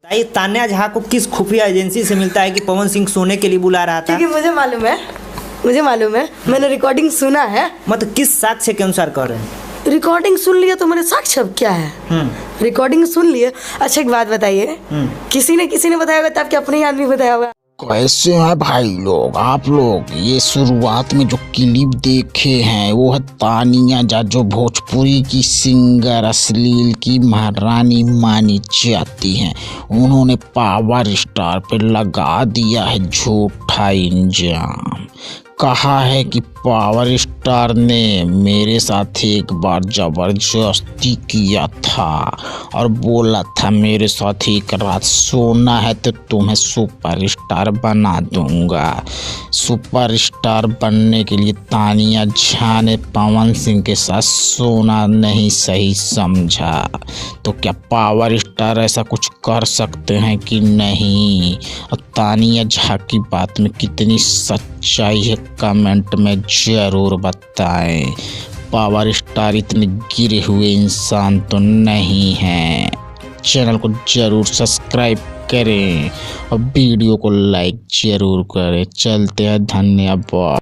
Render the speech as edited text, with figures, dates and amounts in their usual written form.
ताई, तान्या झा को किस खुफिया एजेंसी से मिलता है कि पवन सिंह सोने के लिए बुला रहा था? क्योंकि मुझे मालूम है, मैंने रिकॉर्डिंग सुना है। मतलब किस साक्ष्य के अनुसार कह रहे हैं? रिकॉर्डिंग सुन लिया तो मेरे साक्ष्य अब क्या है? रिकॉर्डिंग सुन लिए। अच्छा एक बात बताइए, किसी ने बताया होगा तब कि अपने ही आदमी बताया होगा। कैसे हैं भाई लोग आप लोग? ये शुरुआत में जो क्लिप देखे हैं वो है तानिया झा, जो भोजपुरी की सिंगर, अश्लील की महारानी मानी जाती हैं। उन्होंने पावर स्टार पे लगा दिया है झूठा इल्जाम। कहा है कि पावर स्टार ने मेरे साथ एक बार जबरदस्ती किया था और बोला था मेरे साथ एक रात सोना है तो तुम्हें सुपरस्टार बना दूंगा। सुपरस्टार बनने के लिए तानिया झा ने पवन सिंह के साथ सोना नहीं सही समझा। तो क्या पावर स्टार ऐसा कुछ कर सकते हैं कि नहीं? और तानिया झा की बात में कितनी सच्चाई है कमेंट में जरूर बताएं। पावर स्टार इतने गिरे हुए इंसान तो नहीं हैं। चैनल को जरूर सब्सक्राइब करें और वीडियो को लाइक जरूर करें। चलते हैं, धन्यवाद।